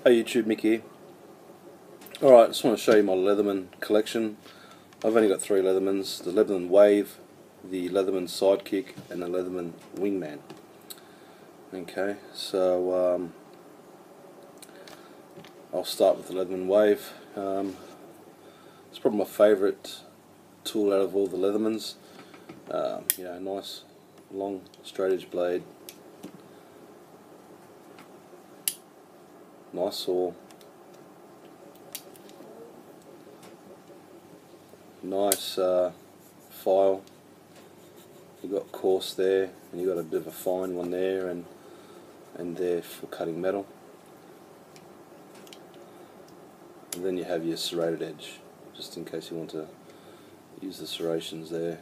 Hey YouTube, Mick here. Alright, I just want to show you my Leatherman collection. I've only got 3 Leathermans: the Leatherman Wave, the Leatherman Sidekick, and the Leatherman Wingman. Okay, so I'll start with the Leatherman Wave. It's probably my favourite tool out of all the Leathermans. You know, nice long straight edge blade, nice saw, nice file. You've got coarse there, and you've got a bit of a fine one there, and there for cutting metal. And then you have your serrated edge, just in case you want to use the serrations there.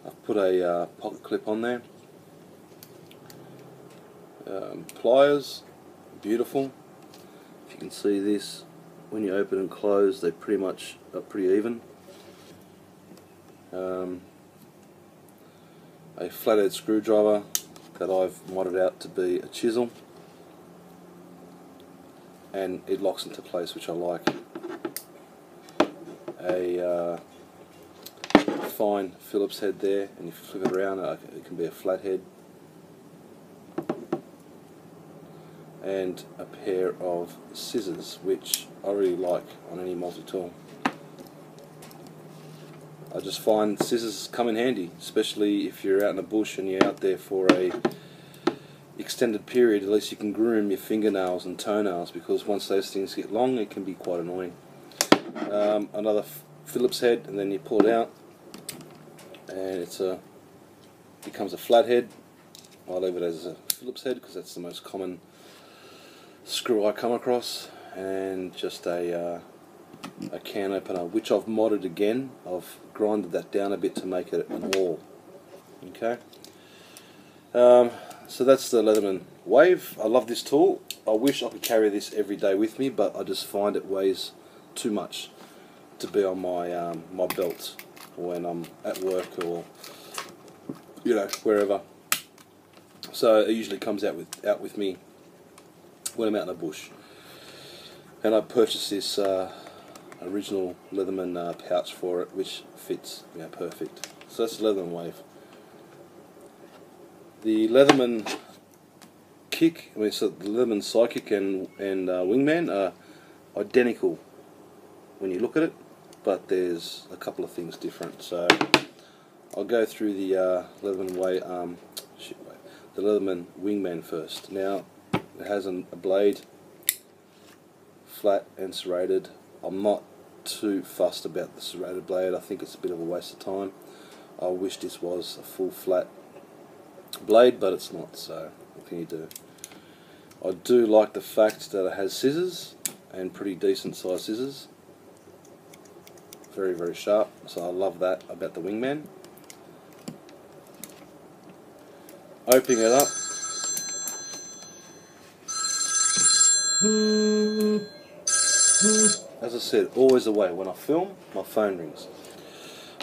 I've put a pocket clip on there. Pliers, beautiful. If you can see this, when you open and close, they pretty much are pretty even. A flathead screwdriver that I've modded out to be a chisel, and it locks into place, which I like. A fine Phillips head there, and if you flip it around, it can be a flathead. And a pair of scissors, which I really like on any multi-tool. I just find scissors come in handy, especially if you're out in the bush and you're out there for a extended period. At least you can groom your fingernails and toenails, because once those things get long, it can be quite annoying. Another Phillips head, and then you pull it out, and it becomes a flathead. I leave it as a Phillips head because that's the most common screw I come across. And just a can opener, which I've modded again. I've grinded that down a bit to make it an awl. Okay, so that's the Leatherman Wave. I love this tool. I wish I could carry this every day with me, but I just find it weighs too much to be on my my belt when I'm at work, or you know, wherever. So it usually comes out with me when I'm out in the bush. And I purchased this original Leatherman pouch for it, which fits, you know, perfect. So that's the Leatherman Wave. The Leatherman Kick, so the Leatherman Sidekick and Wingman are identical when you look at it, but there's a couple of things different. So I'll go through the Leatherman the Leatherman Wingman first. Now, it has a blade, flat and serrated. I'm not too fussed about the serrated blade. I think it's a bit of a waste of time. I wish this was a full flat blade, but it's not, so what can you do? I do like the fact that it has scissors, and pretty decent sized scissors. Very, very sharp, so I love that about the Wingman. Opening it up, as I said, always the way when I film, my phone rings.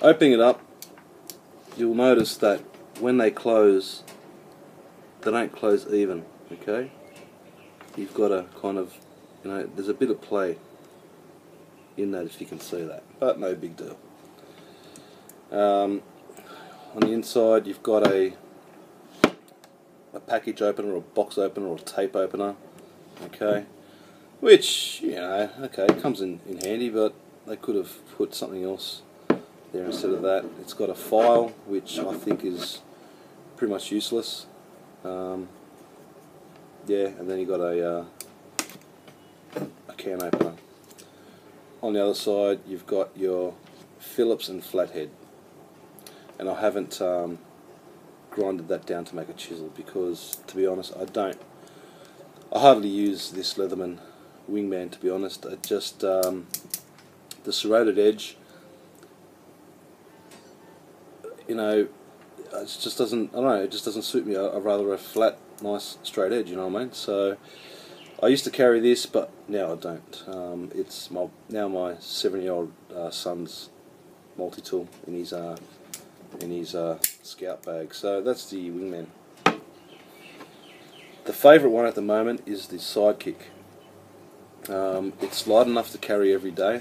Opening it up, you'll notice that when they close, they don't close even, okay? You've got to kind of, you know, there's a bit of play in that, if you can see that, but no big deal. On the inside, you've got a package opener, or a box opener, or a tape opener, okay, which, you know, okay, it comes in handy, but they could have put something else there instead of that. It's got a file, which I think is pretty much useless. Yeah, and then you've got a can opener. On the other side, you've got your Phillips and flathead, and I haven't grinded that down to make a chisel, because, to be honest, I hardly use this Leatherman Wingman, to be honest. It just the serrated edge, you know, it just doesn't, I don't know, it just doesn't suit me. I'd rather a flat, nice straight edge, you know what I mean? So I used to carry this, but now I don't. It's now my 7-year-old son's multi-tool in his scout bag. So that's the Wingman. The favourite one at the moment is the Sidekick. It's light enough to carry every day,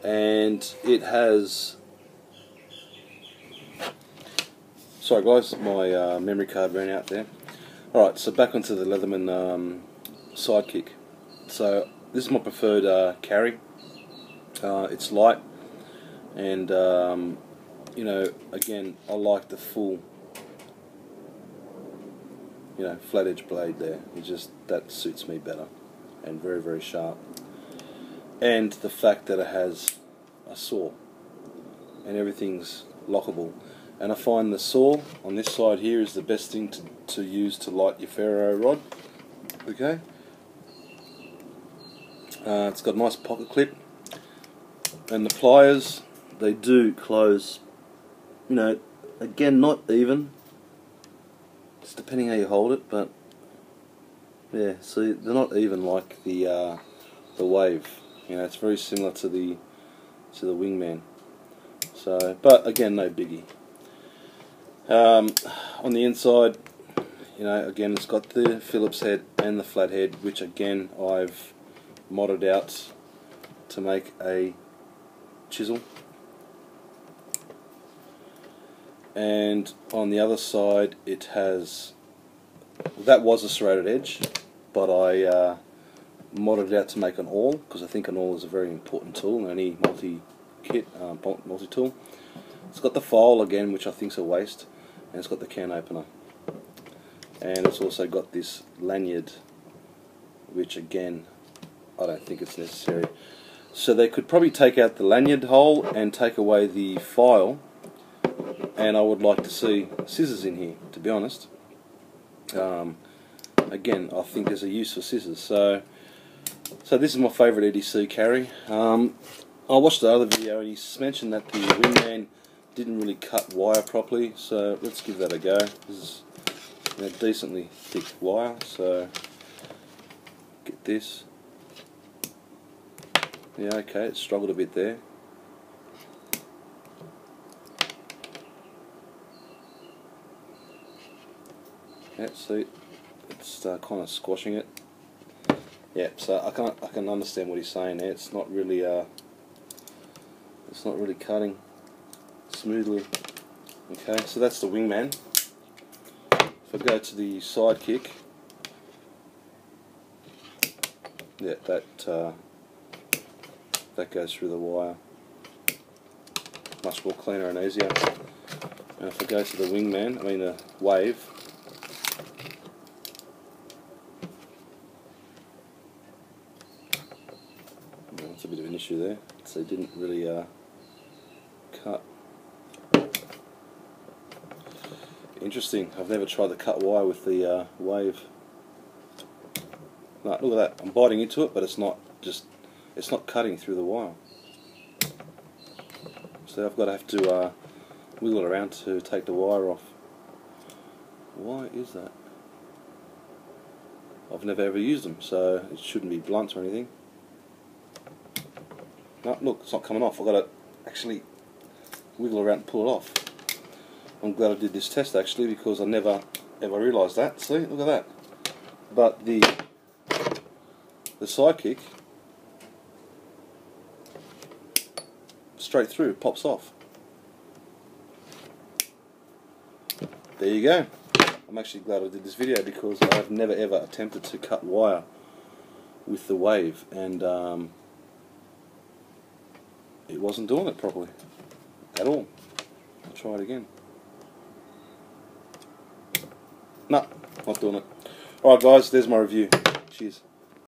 and it has... Sorry guys, my memory card ran out there. Alright, so back onto the Leatherman Sidekick. So this is my preferred carry. It's light, and you know, again, I like the full, you know, flat edge blade there. It just, that suits me better, and very, very sharp. And the fact that it has a saw, and everything's lockable. And I find the saw on this side here is the best thing to use to light your ferro rod. Okay. It's got a nice pocket clip, and the pliers, they do close, you know, again, not even, just depending how you hold it, but yeah, see, they're not even like the Wave. You know, it's very similar to the Wingman. So, but again, no biggie. On the inside, you know, again, it's got the Phillips head and the flat head, which again I've modded out to make a chisel. And on the other side, it has, that was a serrated edge, but I modded it out to make an awl, because I think an awl is a very important tool in any multi-kit, multi-tool. It's got the file again, which I think is a waste, and it's got the can opener. And it's also got this lanyard, which again, I don't think it's necessary. So they could probably take out the lanyard hole and take away the file, and I would like to see scissors in here, to be honest. Again, I think there's a use for scissors. So this is my favourite EDC carry. I watched the other video and he mentioned that the Wingman didn't really cut wire properly, so let's give that a go. This is, you know, decently thick wire, so get this. Yeah, okay, it struggled a bit there. Yeah, see, it's kind of squashing it. Yeah, so I can understand what he's saying there. It's not really cutting smoothly. Okay, so that's the Wingman. If I go to the Sidekick, yeah, that goes through the wire much more cleaner and easier. And if I go to the Wingman, I mean the Wave, that's a bit of an issue there. So it didn't really cut. Interesting. I've never tried to cut wire with the Wave. No, look at that. I'm biting into it, but it's not cutting through the wire. So I've got to have to wiggle it around to take the wire off. Why is that? I've never ever used them, so it shouldn't be blunt or anything. No, look, it's not coming off. I've got to actually wiggle around and pull it off. I'm glad I did this test actually, because I never ever realised that. See, look at that. But the Sidekick, straight through, pops off. There you go. I'm actually glad I did this video, because I've never ever attempted to cut wire with the Wave, and it wasn't doing it properly at all. I'll try it again. No, not doing it. Alright guys, there's my review. Cheers.